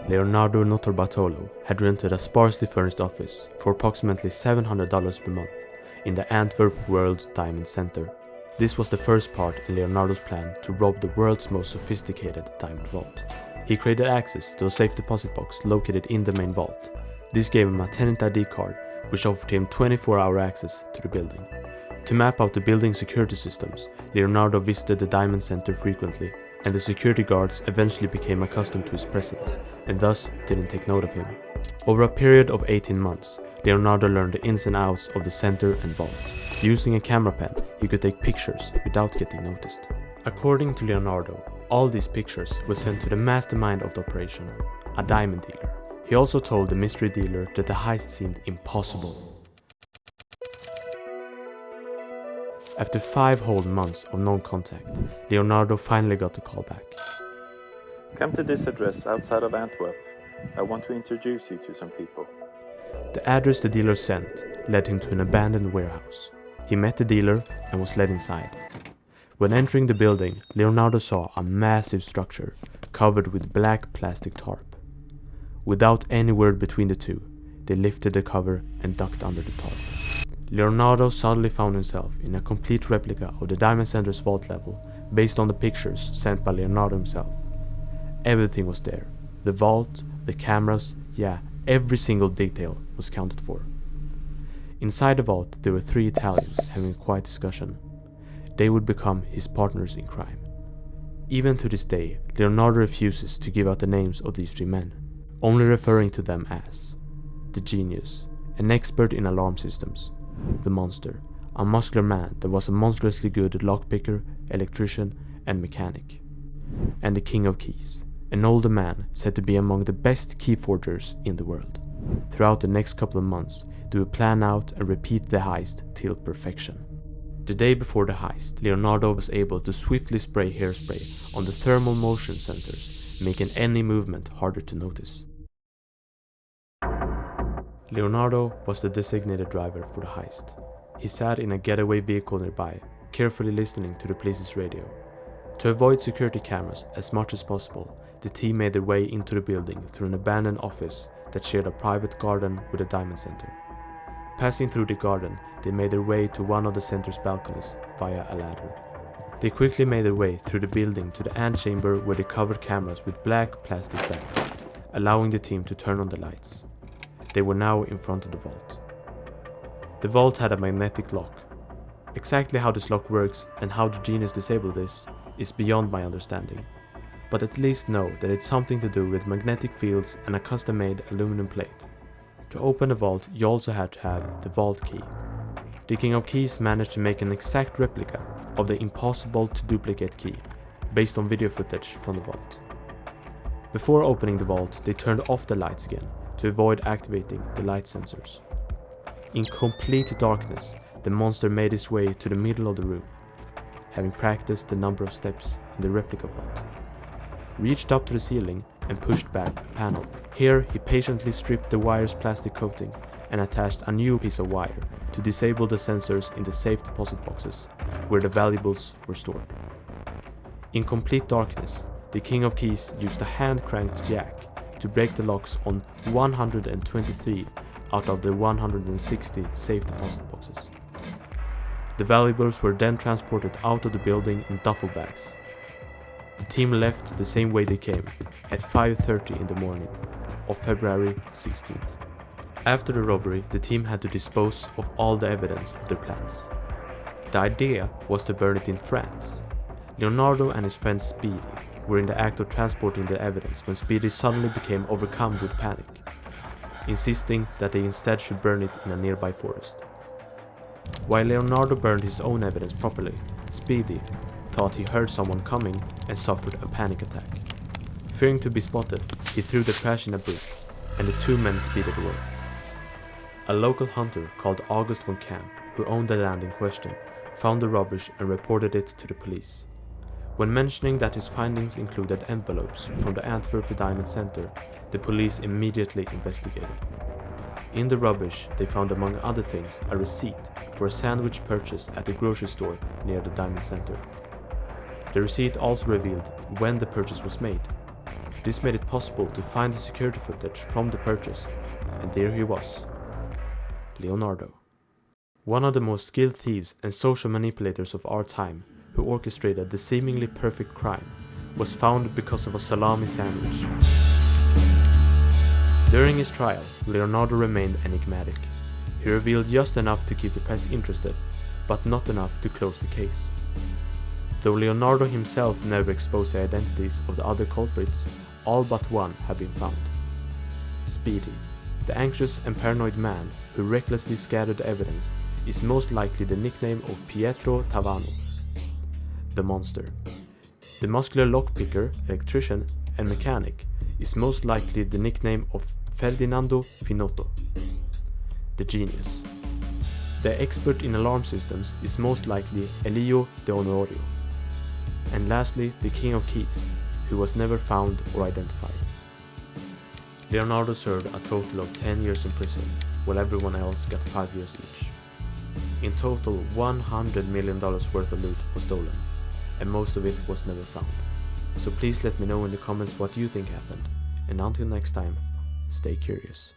Leonardo Notarbartolo had rented a sparsely furnished office for approximately $700 per month in the Antwerp World Diamond Centre. This was the first part in Leonardo's plan to rob the world's most sophisticated diamond vault. He created access to a safe deposit box located in the main vault. This gave him a tenant ID card which offered him 24-hour access to the building. To map out the building's security systems, Leonardo visited the Diamond Centre frequently, and the security guards eventually became accustomed to his presence and thus didn't take note of him. Over a period of 18 months, Leonardo learned the ins and outs of the center and vault. Using a camera pen, he could take pictures without getting noticed. According to Leonardo, all these pictures were sent to the mastermind of the operation, a diamond dealer. He also told the mystery dealer that the heist seemed impossible. After 5 whole months of no contact, Leonardo finally got the call back. Come to this address outside of Antwerp. I want to introduce you to some people. The address the dealer sent led him to an abandoned warehouse. He met the dealer and was led inside. When entering the building, Leonardo saw a massive structure covered with black plastic tarp. Without any word between the two, they lifted the cover and ducked under the tarp. Leonardo suddenly found himself in a complete replica of the Diamond Centre's vault level based on the pictures sent by Leonardo himself. Everything was there. The vault, the cameras, yeah, every single detail was counted for. Inside the vault there were 3 Italians having a quiet discussion. They would become his partners in crime. Even to this day, Leonardo refuses to give out the names of these 3 men, only referring to them as the genius, an expert in alarm systems, the monster, a muscular man that was a monstrously good lockpicker, electrician and mechanic, and the king of keys, an older man said to be among the best key forgers in the world. Throughout the next couple of months, they would plan out and repeat the heist till perfection. The day before the heist, Leonardo was able to swiftly spray hairspray on the thermal motion sensors, making any movement harder to notice. Leonardo was the designated driver for the heist. He sat in a getaway vehicle nearby, carefully listening to the police's radio. To avoid security cameras as much as possible, the team made their way into the building through an abandoned office that shared a private garden with a diamond center. Passing through the garden, they made their way to one of the center's balconies via a ladder. They quickly made their way through the building to the antechamber where they covered cameras with black plastic bags, allowing the team to turn on the lights. They were now in front of the vault. The vault had a magnetic lock. Exactly how this lock works and how the genius disabled this is beyond my understanding, but at least know that it's something to do with magnetic fields and a custom-made aluminum plate. To open the vault, you also had to have the vault key. The King of Keys managed to make an exact replica of the impossible-to-duplicate key, based on video footage from the vault. Before opening the vault, they turned off the lights again, to avoid activating the light sensors. In complete darkness, the monster made his way to the middle of the room, having practiced the number of steps in the replica vault. Reached up to the ceiling and pushed back a panel. Here he patiently stripped the wire's plastic coating and attached a new piece of wire to disable the sensors in the safe deposit boxes where the valuables were stored. In complete darkness, the King of Keys used a hand-cranked jack to break the locks on 123 out of the 160 safe deposit boxes. The valuables were then transported out of the building in duffel bags. The team left the same way they came, at 5:30 in the morning of February 16th. After the robbery, the team had to dispose of all the evidence of their plans. The idea was to burn it in France. Leonardo and his friend Speedy were in the act of transporting the evidence when Speedy suddenly became overcome with panic, insisting that they instead should burn it in a nearby forest. While Leonardo burned his own evidence properly, Speedy thought he heard someone coming and suffered a panic attack. Fearing to be spotted, he threw the trash in a bush, and the 2 men speeded away. A local hunter called August von Camp, who owned the land in question, found the rubbish and reported it to the police. When mentioning that his findings included envelopes from the Antwerp Diamond Centre, the police immediately investigated. In the rubbish, they found among other things a receipt for a sandwich purchase at a grocery store near the Diamond Centre. The receipt also revealed when the purchase was made. This made it possible to find the security footage from the purchase, and there he was, Leonardo. One of the most skilled thieves and social manipulators of our time, who orchestrated the seemingly perfect crime, was found because of a salami sandwich. During his trial, Leonardo remained enigmatic. He revealed just enough to keep the press interested, but not enough to close the case. Though Leonardo himself never exposed the identities of the other culprits, all but one have been found. Speedy, the anxious and paranoid man who recklessly scattered evidence, is most likely the nickname of Pietro Tavano, the monster. The muscular lockpicker, electrician, and mechanic is most likely the nickname of Ferdinando Finotto, the genius. The expert in alarm systems is most likely Elio de Honorio. And lastly, the King of Keys, who was never found or identified. Leonardo served a total of 10 years in prison, while everyone else got 5 years each. In total, $100 million worth of loot was stolen, and most of it was never found. So please let me know in the comments what you think happened, and until next time, stay curious.